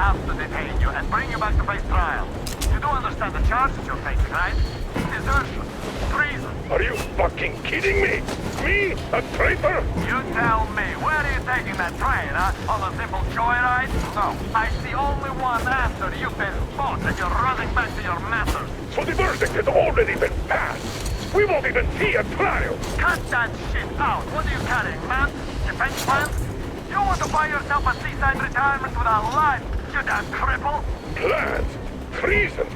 have to detain you and bring you back to face trial. You do understand the charges you're facing, right? Desertion, treason. Are you fucking kidding me? Me? A traitor? You tell me, where are you taking that train, huh? On a simple joyride? No, I see only one answer. You've been bought and you're running back to your masters. So the verdict has already been passed. We won't even see a trial. Cut that shit out. What are you carrying, man? Defense plans? You want to buy yourself a seaside retirement without life, you damn cripple? Plans? Treason?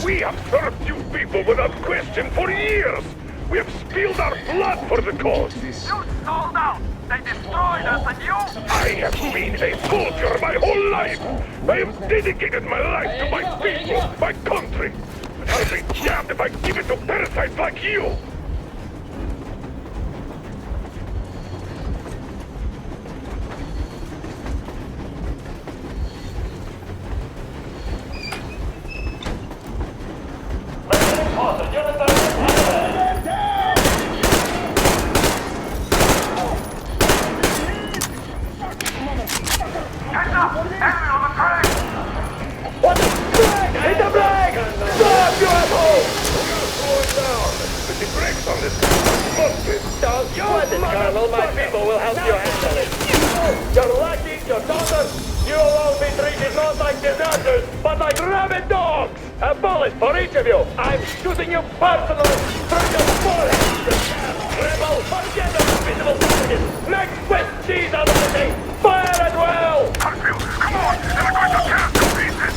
We have served you people without question for years. We have spilled our blood for the cause. You sold out. They destroyed us and you... I have been a soldier my whole life. I have dedicated my life to my people, my country. And I'll be damned if I give it to parasites like you. I'm shooting you personally through your forehead! Rebel, forget the invisible messages! Make Swiss cheese out of the thing! Fire at will! Hartfield, come on! They're going to cast to pieces!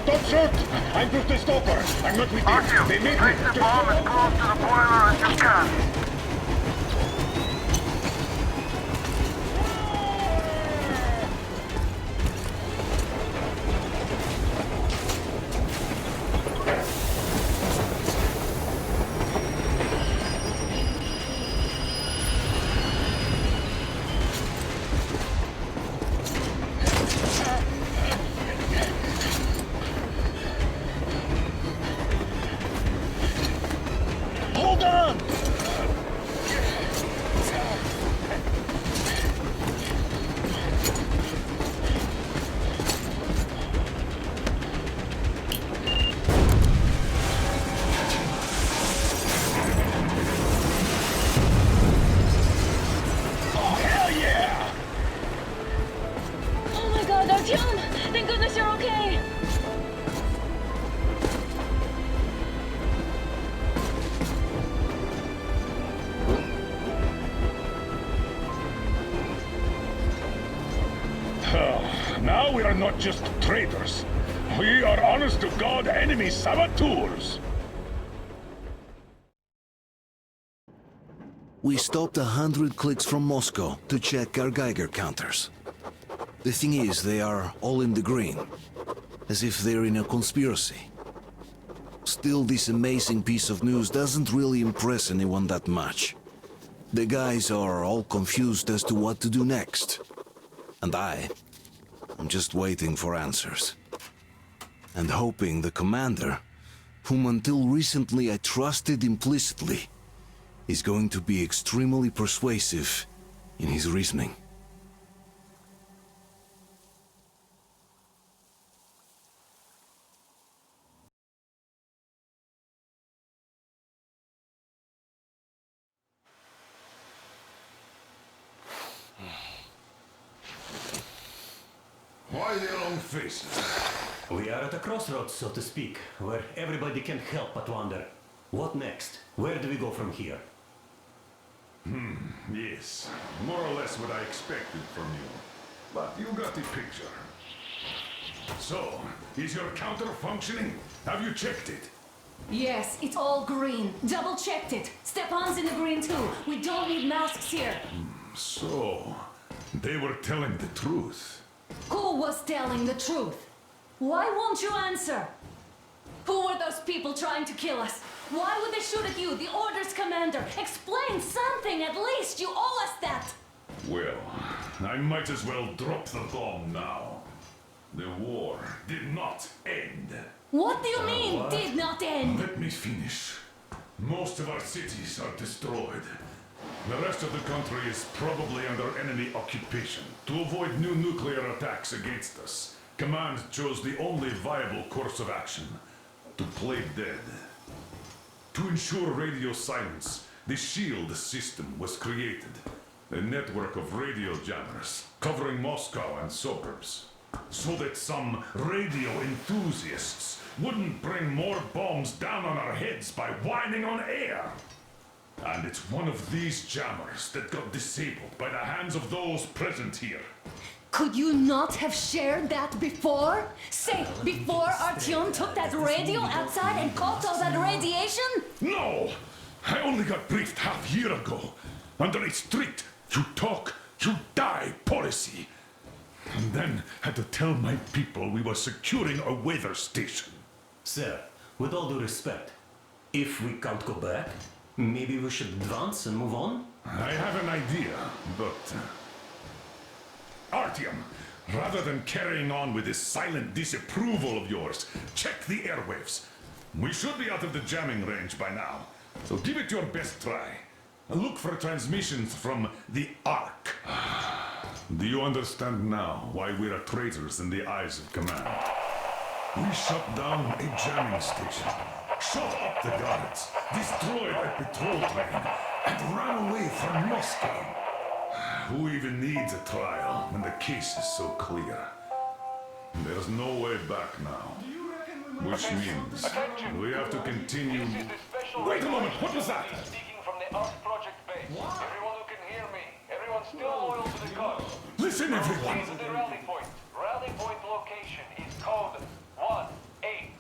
Don't shoot! I'm just a stalker. I'm not with you. They made me. Place the bomb as close to the boiler as you can. Hold on! Oh, hell yeah! Oh my god, Artyom! Thank goodness you're okay! Now we are not just traitors. We are honest-to-God enemy saboteurs. We stopped 100 clicks from Moscow to check our Geiger counters. The thing is, they are all in the green, as if they're in a conspiracy. Still, this amazing piece of news doesn't really impress anyone that much. The guys are all confused as to what to do next. And I'm just waiting for answers. And hoping the commander, whom until recently I trusted implicitly, is going to be extremely persuasive in his reasoning. Why the long face? We are at a crossroads, so to speak, where everybody can't help but wonder. What next? Where do we go from here? Yes, more or less what I expected from you. But you got the picture. So, is your counter functioning? Have you checked it? Yes, it's all green. Double checked it. Stepan's in the green too. We don't need masks here. So, they were telling the truth. Who was telling the truth? Why won't you answer? Who were those people trying to kill us? Why would they shoot at you, the Order's commander? Explain something at least. You owe us that. Well, I might as well drop the bomb now. The war did not end. What do you mean, did not end? Let me finish. Most of our cities are destroyed. The rest of the country is probably under enemy occupation. To avoid new nuclear attacks against us, Command chose the only viable course of action: to play dead. To ensure radio silence, the SHIELD system was created. A network of radio jammers covering Moscow and suburbs. So that some radio enthusiasts wouldn't bring more bombs down on our heads by whining on air. And it's one of these jammers that got disabled by the hands of those present here. Could you not have shared that before? Say, before Artyom took that radio outside and caught all that radiation? No! I only got briefed half year ago. Under a strict you talk, you die policy. And then had to tell my people we were securing a weather station. Sir, with all due respect, if we can't go back, maybe we should advance and move on? I have an idea, but... Artyom, rather than carrying on with this silent disapproval of yours, check the airwaves. We should be out of the jamming range by now, so give it your best try. Look for transmissions from the Ark. Do you understand now why we're traitors in the eyes of Command? We shut down a jamming station, shot up the guards, destroyed a patrol train, and ran away from Moscow. Who even needs a trial when the case is so clear? There's no way back now. Which means we have to continue... Wait a moment, what was that? Speaking from the Ark Project base. Everyone who can hear me. Everyone still loyal to the cause. Listen, everyone! Proceed to the rally point. Rally point location is code 1811-79.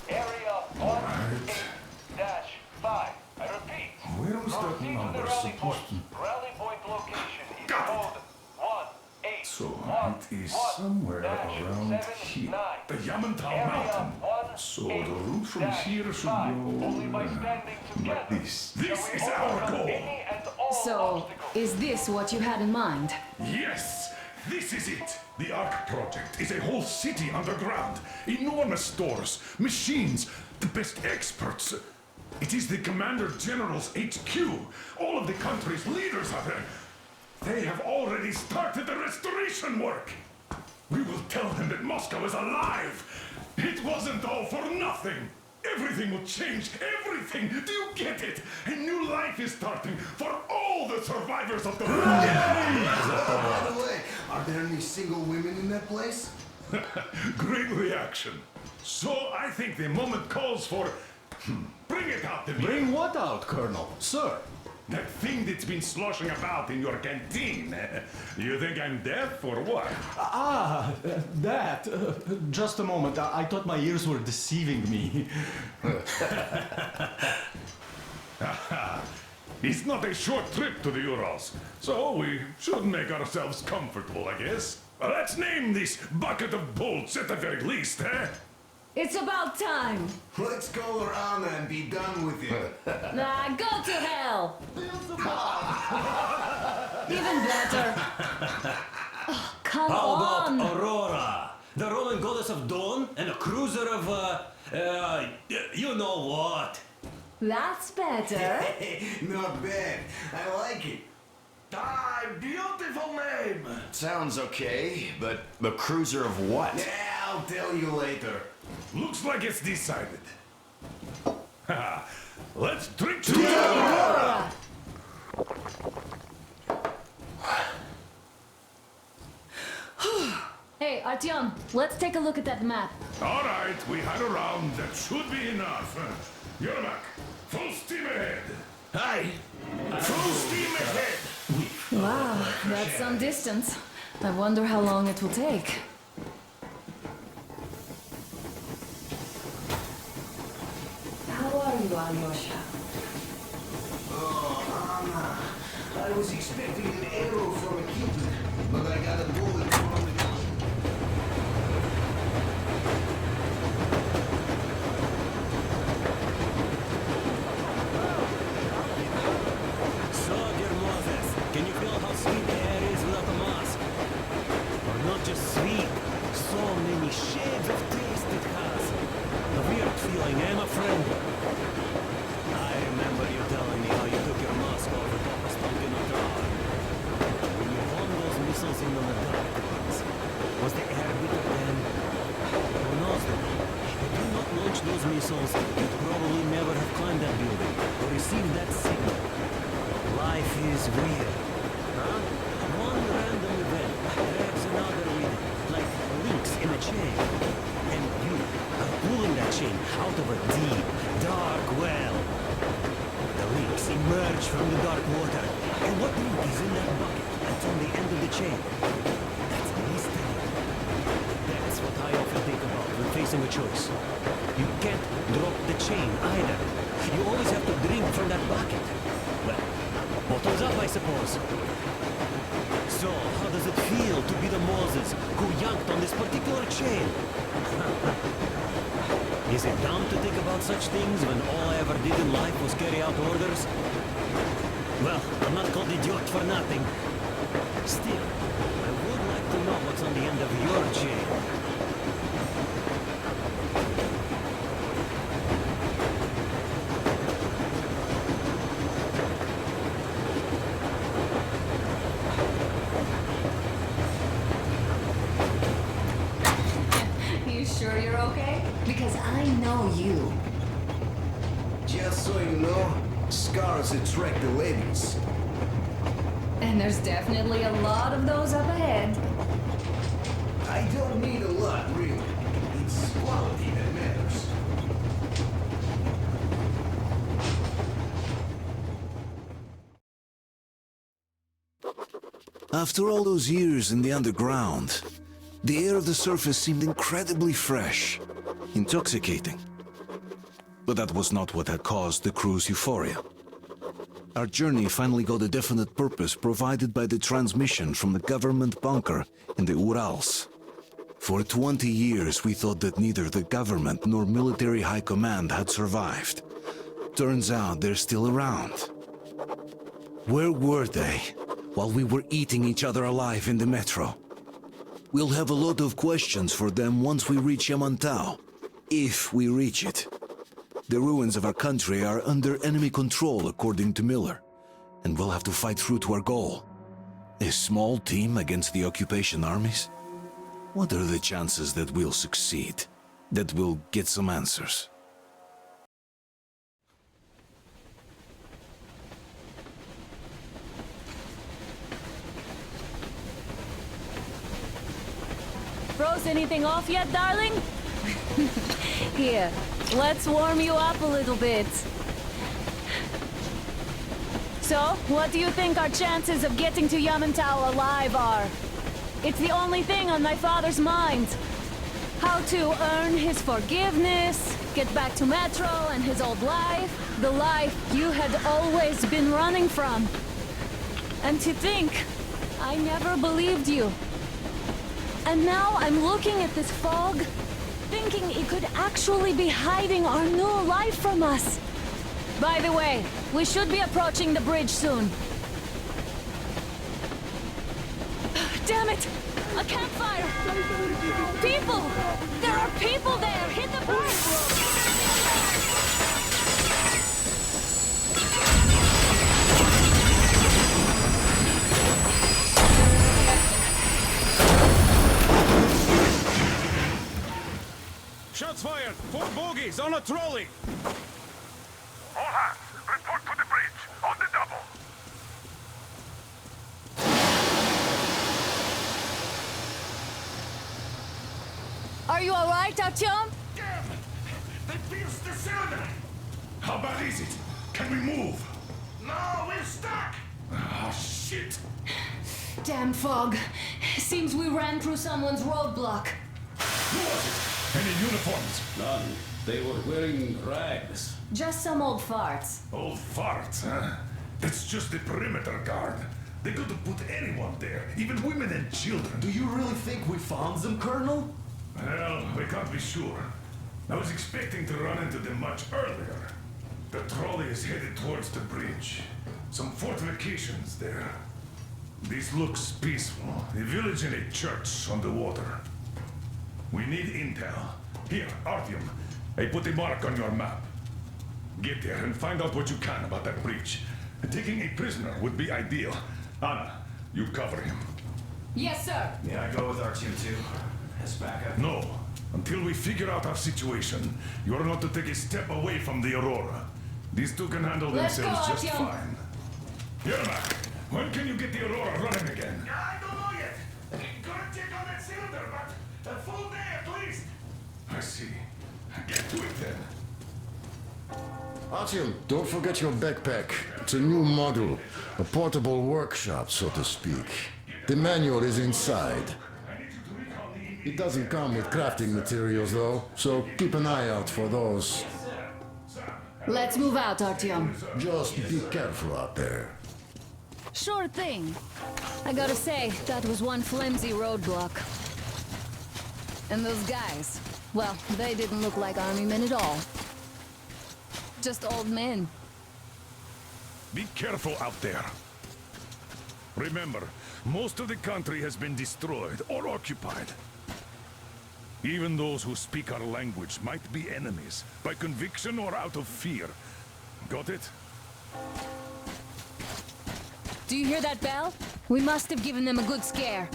Area 18-5. I repeat. Where was that Proceed to the number rally point. supposed to... Rally point location is Got it. code 18. So it is somewhere around here. The Yamantau Mountain. So the route from here should Only by go standing like together. this. This is our goal. So, is this what you had in mind? Yes, this is it. The Ark Project is a whole city underground. Enormous stores, machines, the best experts. It is the Commander General's HQ. All of the country's leaders are there. They have already started the restoration work. We will tell them that Moscow is alive. It wasn't all for nothing. Everything will change. Everything. Do you get it? A new life is starting for all the survivors of the war. By the way, are there any single women in that place? Great reaction. So I think the moment calls for... Bring it out to me. Bring what out, Colonel? Sir? That thing that's been sloshing about in your canteen. You think I'm deaf or what? That. Just a moment. I thought my ears were deceiving me. It's not a short trip to the Urals, so we should make ourselves comfortable, I guess. Let's name this bucket of bolts at the very least, eh? It's about time. Let's go around and be done with it. Nah, go to hell. Even better. Oh, come How on. about Aurora? The Roman goddess of dawn and a cruiser of, you know what? That's better. Not bad. I like it. Ah, beautiful name. Sounds okay, but the cruiser of what? Yeah, I'll tell you later. Looks like it's decided. Let's drink to Aurora. Hey, Artyom, let's take a look at that map. All right, we had a round. That should be enough. Yermak, full steam ahead. Aye. Full steam ahead. Wow, that's some distance. I wonder how long it will take. How are you, Alyosha? I was expecting an arrow from a Cupid, but I got a bullet from the gun. So, dear Moses, can you feel how sweet the air is without a mask? Or not just sweet, so many shades of taste it has. A weird feeling, my friend? I remember you telling me how you took your mask off at Konstantinopla. When you hung those missiles in on the dark ones, was the air bitter then? Who knows then? If you not launch those missiles, you'd probably never have climbed that building or received that signal. Life is weird, huh? One random event drags another with it, like links in a chain. And you are pulling that chain out of a deep, dark well. The links emerge from the dark water. And what link is in that bucket that's on the end of the chain? That's a mystery. That's what I often think about when facing a choice. You can't drop the chain either. You always have to drink from that bucket. Well, bottoms up, I suppose. So, how does it feel to be the Moses who yanked on this particular chain? Is it dumb to think about such things when all I ever did in life was carry out orders? Well, I'm not called idiot for nothing. Still, I would like to know what's on the end of your chain. You sure you're okay? Because I know you. Just so you know, scars attract the ladies. And there's definitely a lot of those up ahead. I don't need a lot, really. It's quality that matters. After all those years in the underground, the air of the surface seemed incredibly fresh, intoxicating. But that was not what had caused the crew's euphoria. Our journey finally got a definite purpose provided by the transmission from the government bunker in the Urals. For 20 years we thought that neither the government nor military high command had survived. Turns out they're still around. Where were they while we were eating each other alive in the metro? We'll have a lot of questions for them once we reach Yamantau, if we reach it. The ruins of our country are under enemy control, according to Miller, and we'll have to fight through to our goal. A small team against the occupation armies? What are the chances that we'll succeed? That we'll get some answers? Froze anything off yet, darling? Here, let's warm you up a little bit. So, what do you think our chances of getting to Yamantau alive are? It's the only thing on my father's mind. How to earn his forgiveness, get back to Metro and his old life, the life you had always been running from. And to think, I never believed you. And now I'm looking at this fog, thinking it could actually be hiding our new life from us. By the way, we should be approaching the bridge soon. Damn it! A campfire! People! There are people there! Hit the bridge! Shots fired! 4 bogies on a trolley! All hands, report to the bridge, on the double. Are you alright, Artyom? Damn! They pierced the cylinder! How bad is it? Can we move? No, we're stuck! Ah, shit! Damn fog. Seems we ran through someone's roadblock. Who was it? Any uniforms? None. They were wearing rags. Just some old farts. Old farts, huh? That's just the perimeter guard. They could have put anyone there, even women and children. Do you really think we found them, Colonel? Well, we can't be sure. I was expecting to run into them much earlier. The trolley is headed towards the bridge. Some fortifications there. This looks peaceful. A village and a church on the water. We need intel. Here, Artyom. I put a mark on your map. Get there and find out what you can about that breach. Taking a prisoner would be ideal. Anna, you cover him. Yes, sir. Yeah, I go with Artyom too. As backup. No. Until we figure out our situation, you are not to take a step away from the Aurora. These two can handle Let's themselves go, just Artyom. fine. Yermak, when can you get the Aurora running again? I don't know yet. Gotta check on that cylinder, but a full day at least. I see. Get to it then. Artyom, don't forget your backpack. It's a new model. A portable workshop, so to speak. The manual is inside. It doesn't come with crafting materials, though, so keep an eye out for those. Let's move out, Artyom. Just be careful out there. Sure thing. I gotta say, that was one flimsy roadblock. And those guys, well, they didn't look like army men at all. Just old men. Be careful out there. Remember, most of the country has been destroyed or occupied. Even those who speak our language might be enemies, by conviction or out of fear. Got it? Do you hear that bell? We must have given them a good scare.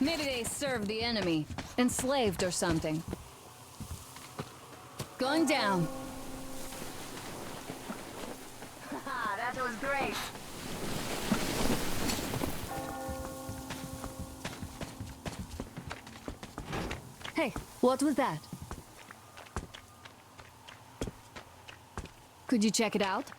Maybe they served the enemy, enslaved or something. Going down. That was great. Hey, what was that? Could you check it out?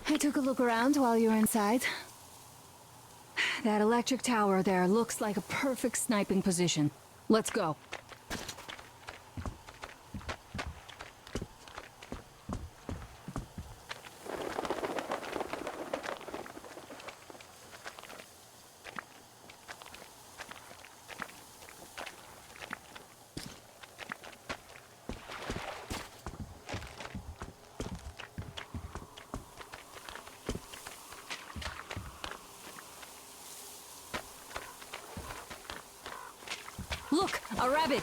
I took a look around while you were inside. That electric tower there looks like a perfect sniping position. Let's go. Look, a rabbit!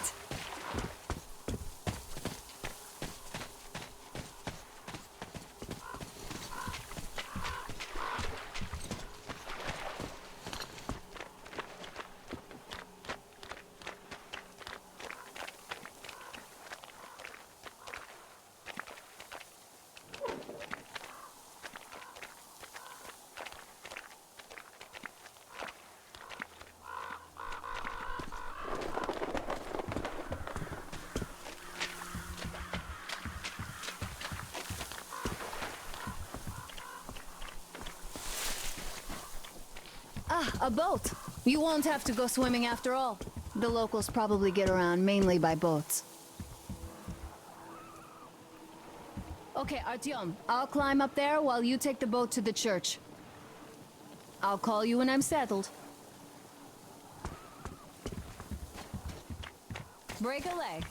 Ah, a boat. You won't have to go swimming after all. The locals probably get around mainly by boats. Okay, Artyom, I'll climb up there while you take the boat to the church. I'll call you when I'm settled. Break a leg.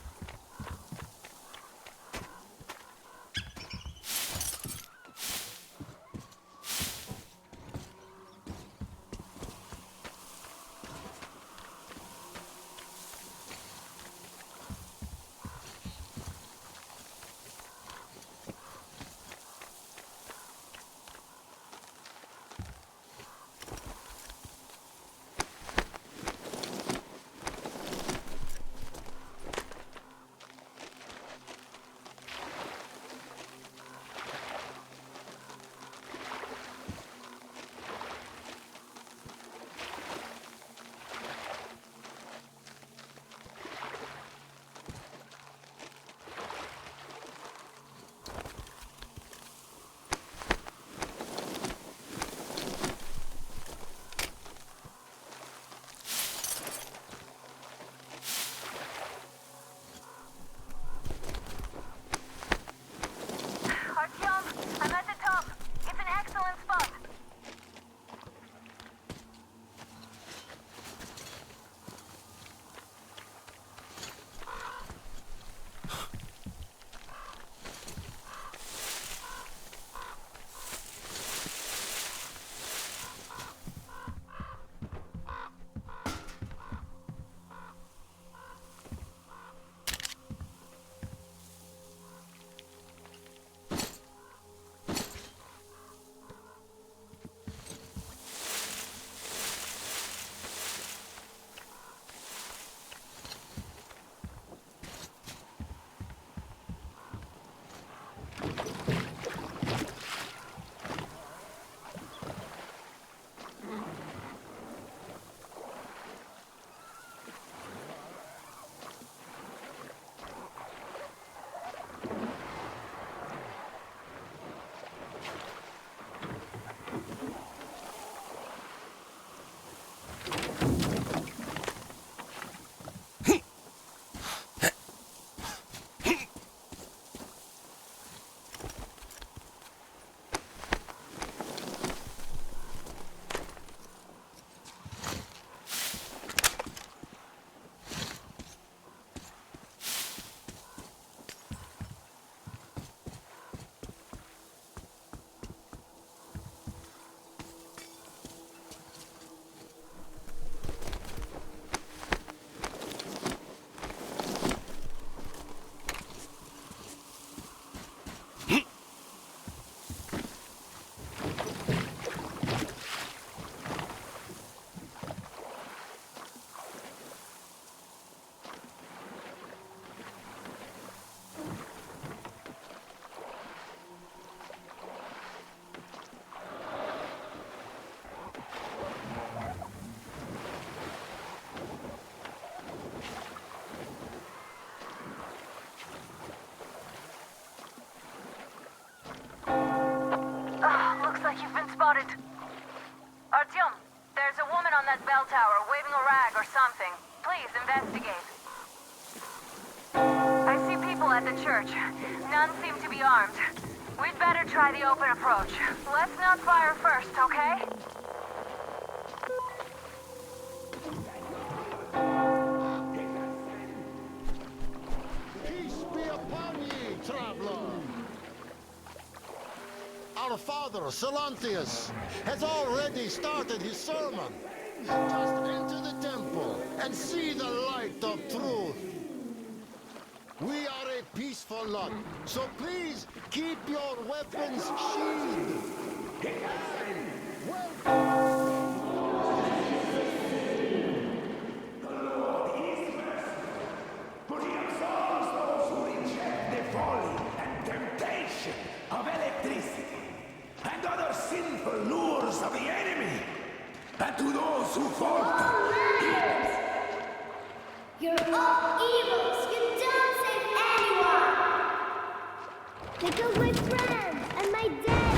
at the church. None seem to be armed. We'd better try the open approach. Let's not fire first, okay? Peace be upon ye, traveler. Our father, Silantius, has already started his sermon. Just enter the temple and see the light of truth. We are a peaceful lot, so please keep your weapons sheathed. But he absolves those who reject the folly and temptation of electricity and other sinful lures of the enemy. And to those who falter, You're all evils! You don't save anyone! They killed my friends and my dad!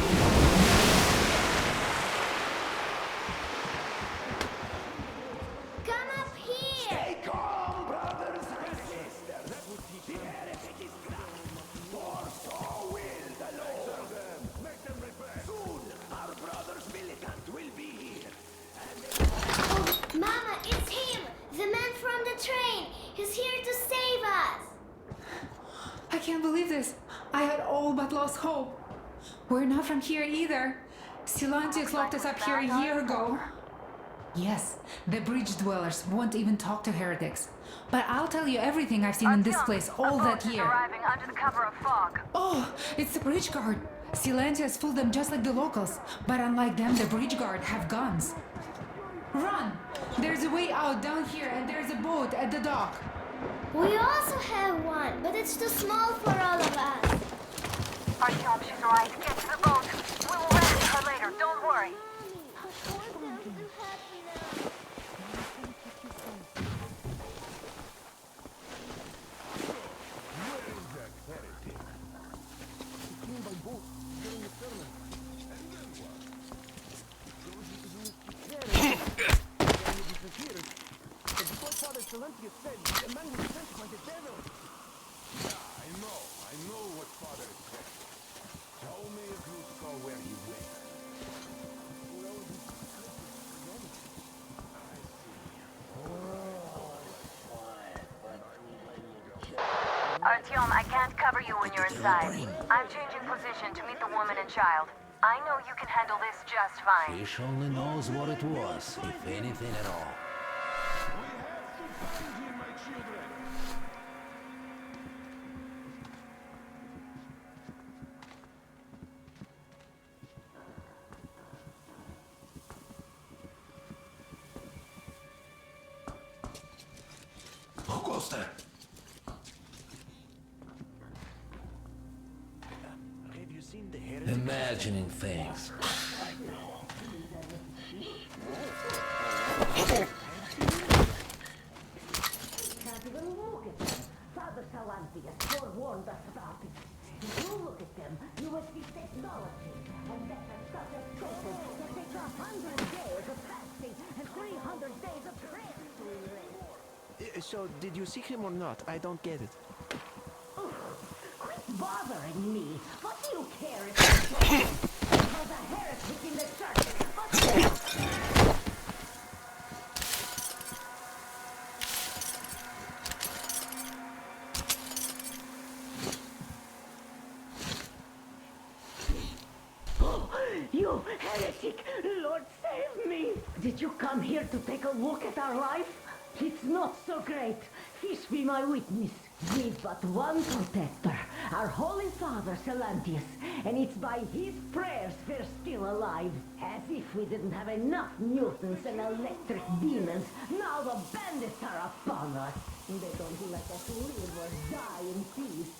Come up here! stay calm, brothers and sisters. The heretic is cracked, for so will the Lord. Make them repent. Soon, our brother's militant will be here. Oh, Mama, it's him! The man from the train! He's here to save us! I can't believe this. I had all but lost hope. We're not from here either. Silantius locked us up here a year ago. Yes, the bridge dwellers won't even talk to heretics. But I'll tell you everything I've seen in this place all that year. Arriving under the cover of fog. Oh, it's the bridge guard. Silantius fooled them just like the locals. But unlike them, the bridge guard have guns. Run! There's a way out down here and there's a boat at the dock. We also have one, but it's too small for all of us. Artyom, she's right. Get to the boat. We will rescue her later. Don't worry. Silantius said the man was sent by the devil. Yeah, I know what Father said. Tell me if you saw where he went. Artyom, I can't cover you when you're inside. I'm changing position to meet the woman and child. I know you can handle this just fine. Fish only knows what it was, if anything at all. Augusta! Have you seen the heretic? Imagining things. Can't even look at them. Father Silantius forewarned us about it. If you look at them, you will see technology. And that has such a treasure that takes 100 days of fasting and 300 days of prayer to erase. So, did you see him or not? I don't get it. Oh, quit bothering me. What do you care if there's a heretic in the church? Oh, you heretic! Lord, save me! Did you come here to take a look at our life? It's not so great. This be my witness. We've but one protector, our Holy Father Silantius, and it's by his prayers we're still alive. As if we didn't have enough mutants and electric demons, now the bandits are upon us. They don't let us live or die in peace.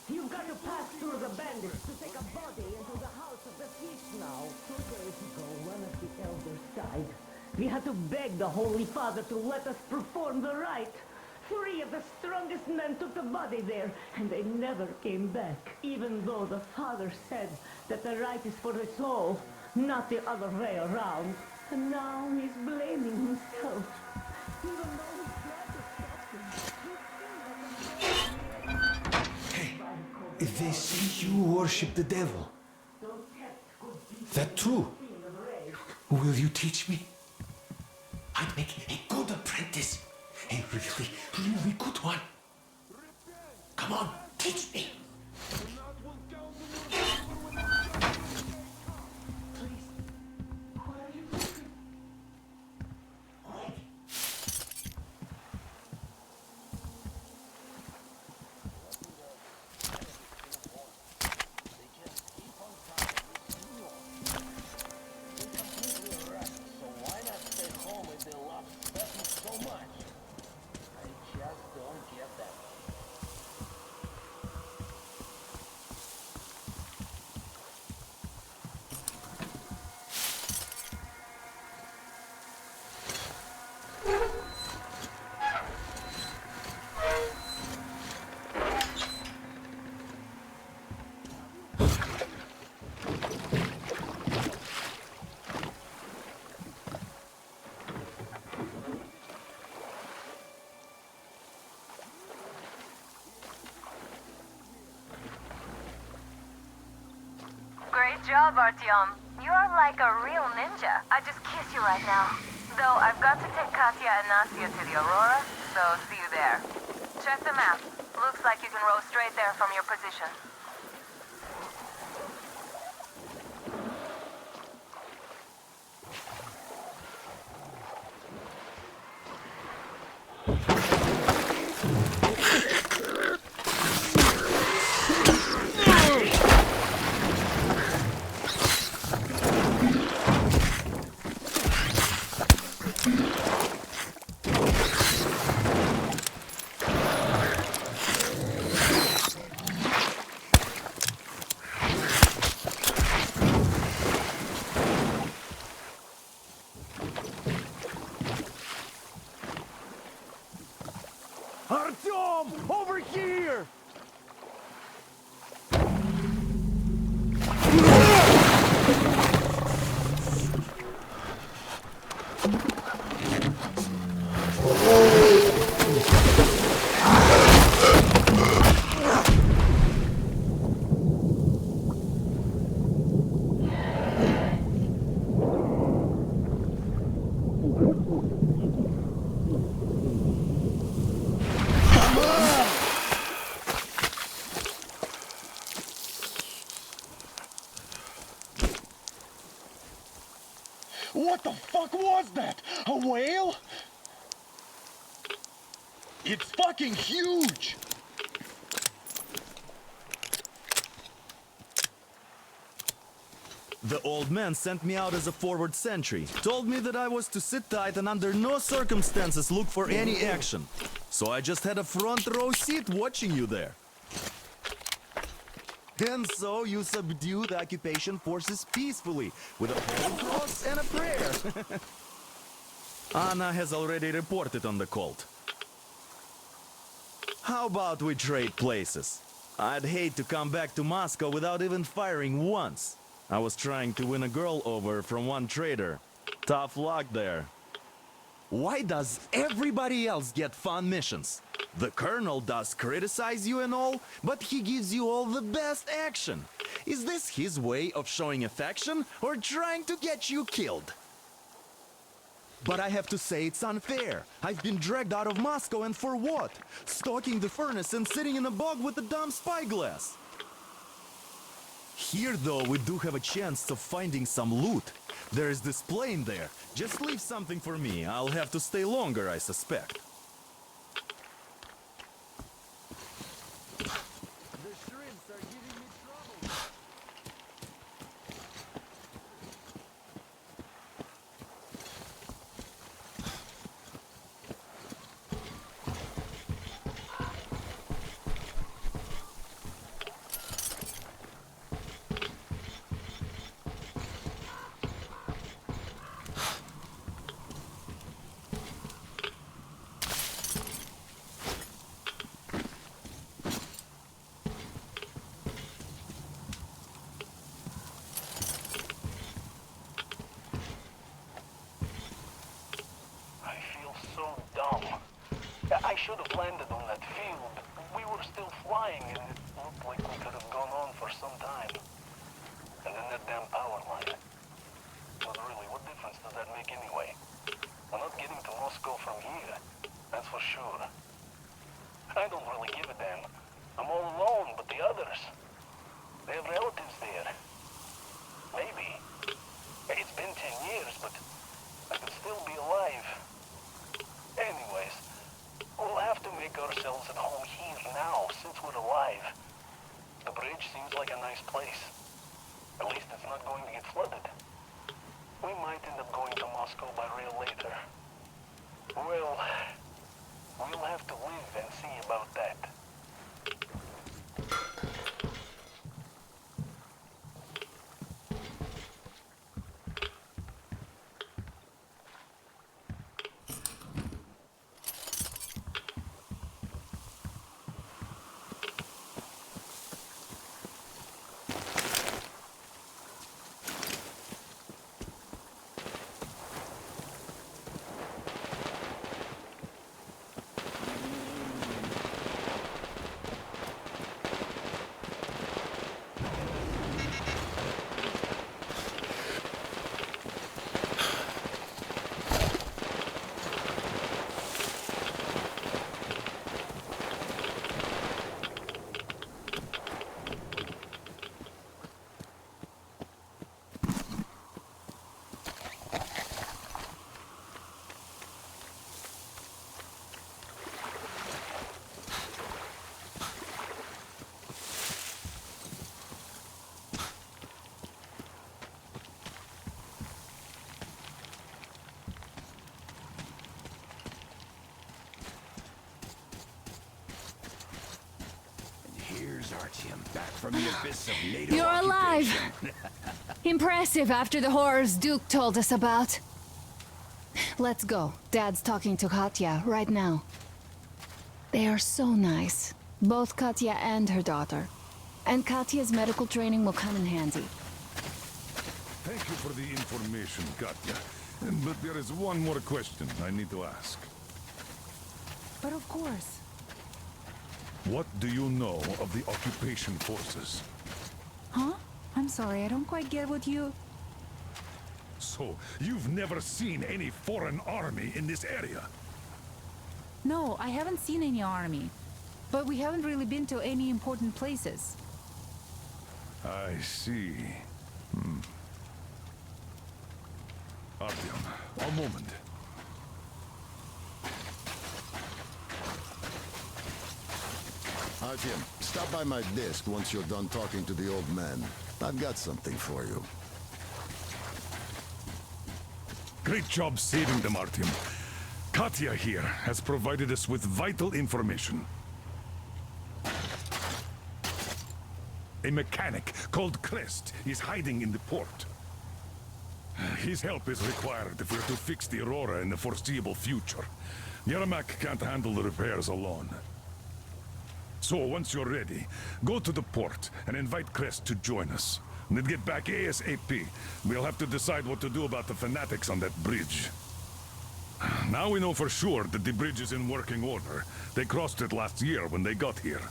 You've got to pass through the bandits to take a body into the house of the feast now. 2 days ago, one of the elders died. We had to beg the Holy Father to let us perform the rite. 3 of the strongest men took the body there, and they never came back. Even though the Father said that the rite is for the soul, not the other way around. And now he's blaming himself. Even though he tried to stop him, he still They say you worship the devil. That true? Will you teach me? I'd make a good apprentice. A really, really good one. Come on, teach me. Great job, Artyom. You are like a real ninja. I just kiss you right now. Though I've got to take Katya and Nastia to the Aurora, so see you there. Check the map. Looks like you can row straight there from your position. Artyom! Over here! What the fuck was that? A whale? It's fucking huge! The old man sent me out as a forward sentry. Told me that I was to sit tight and under no circumstances look for any action. So I just had a front row seat watching you there. And so you subdue the occupation forces peacefully, with a holy cross and a prayer. Anna has already reported on the cult. How about we trade places? I'd hate to come back to Moscow without even firing once. I was trying to win a girl over from one trader. Tough luck there. Why does everybody else get fun missions? The Colonel does criticize you and all, but he gives you all the best action. Is this his way of showing affection or trying to get you killed? But I have to say it's unfair. I've been dragged out of Moscow, and for what? Stalking the furnace and sitting in a bog with a dumb spyglass. Here, though, we do have a chance of finding some loot. There is this plane there. Just leave something for me. I'll have to stay longer, I suspect. in that field, we were still flying and it looked like we could have gone on for some time. And then that damn power line. But really, what difference does that make anyway? We're not getting to Moscow from here, that's for sure. I don't really give a damn. I'm all alone, but the others, they have relatives there. Maybe. It's been 10 years, but I could still be alive. Anyways, we'll have to make ourselves at home here now, since we're alive. The bridge seems like a nice place. At least it's not going to get flooded. We might end up going to Moscow by rail later. Well, we'll have to live and see about that. Artyom, back from the abyss of NATO You're alive! occupation. Impressive after the horrors Duke told us about. Let's go. Dad's talking to Katya right now. They are so nice. Both Katya and her daughter. And Katya's medical training will come in handy. Thank you for the information, Katya. But there is one more question I need to ask. But of course. What do you know of the occupation forces? Huh? I'm sorry, I don't quite get what you... So, you've never seen any foreign army in this area? No, I haven't seen any army. But we haven't really been to any important places. I see. Artyom, a moment. Artyom, stop by my desk once you're done talking to the old man. I've got something for you. Great job saving them, Artyom. Katya here has provided us with vital information. A mechanic called Crest is hiding in the port. His help is required if we're to fix the Aurora in the foreseeable future. Yermak can't handle the repairs alone. So, once you're ready, go to the port and invite Crest to join us. And then get back ASAP. We'll have to decide what to do about the fanatics on that bridge. Now we know for sure that the bridge is in working order. They crossed it last year when they got here.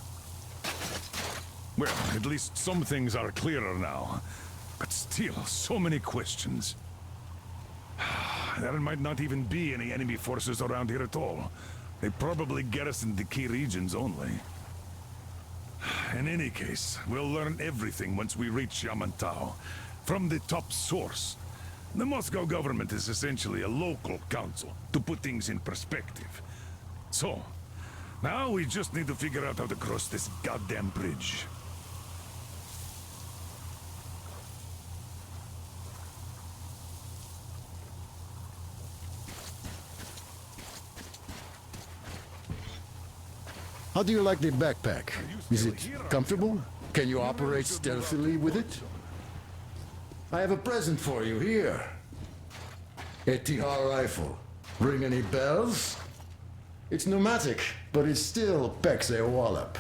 Well, at least some things are clearer now. But still, so many questions. There might not even be any enemy forces around here at all. They probably garrisoned the key regions only. In any case, we'll learn everything once we reach Yamantau. From the top source. The Moscow government is essentially a local council, to put things in perspective. So, now we just need to figure out how to cross this goddamn bridge. How do you like the backpack? Is it comfortable? Can you operate stealthily with it? I have a present for you here. A TR rifle. Ring any bells? It's pneumatic, but it still packs a wallop.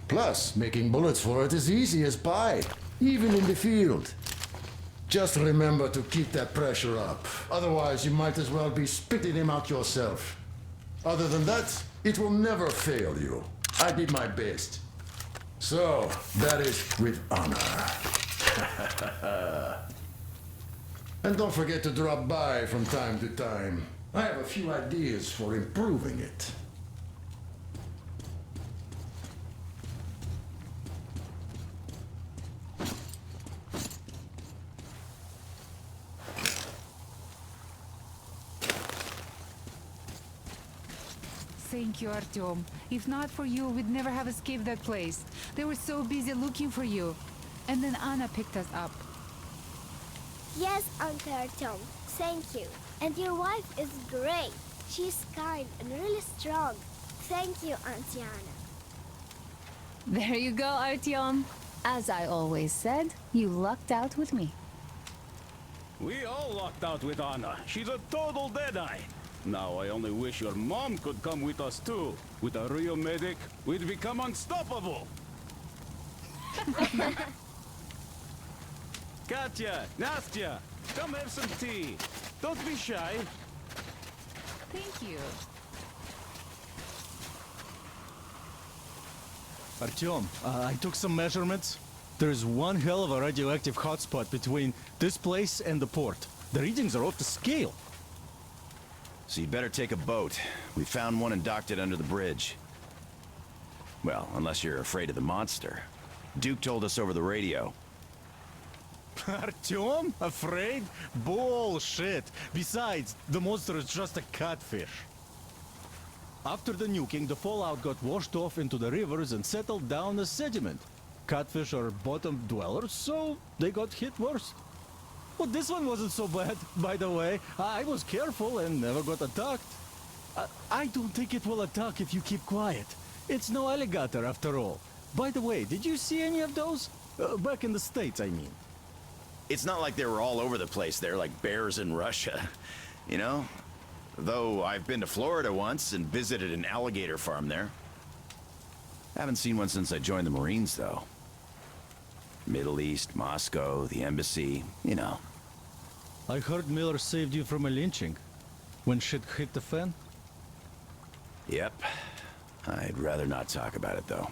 Plus, making bullets for it is easy as pie, even in the field. Just remember to keep that pressure up. Otherwise, you might as well be spitting him out yourself. Other than that, It will never fail you. I did my best. So, that is with honor. And don't forget to drop by from time to time. I have a few ideas for improving it. Thank you, Artyom. If not for you, we'd never have escaped that place. They were so busy looking for you. And then Anna picked us up. Yes, Uncle Artyom. Thank you. And your wife is great. She's kind and really strong. Thank you, Auntie Anna. There you go, Artyom. As I always said, you lucked out with me. We all lucked out with Anna. She's a total deadeye. Now I only wish your mom could come with us too. With a real medic, we'd become unstoppable. Katya, Nastya, come have some tea. Don't be shy. Thank you. Artyom, I took some measurements. There's one hell of a radioactive hotspot between this place and the port. The readings are off the scale. So you'd better take a boat. We found one and docked it under the bridge. Well, unless you're afraid of the monster. Duke told us over the radio. Artyom? Afraid? Bullshit. Besides, the monster is just a catfish. After the nuking, the fallout got washed off into the rivers and settled down as sediment. Catfish are bottom dwellers, so they got hit worse. Well, this one wasn't so bad, by the way. I was careful and never got attacked. I don't think it will attack if you keep quiet. It's no alligator after all. By the way, did you see any of those? Back in the States, I mean. It's not like they were all over the place there like bears in Russia. You know? Though I've been to Florida once and visited an alligator farm there. Haven't seen one since I joined the Marines, though. Middle East, Moscow, the embassy, you know. I heard Miller saved you from a lynching. When shit hit the fan? Yep. I'd rather not talk about it, though.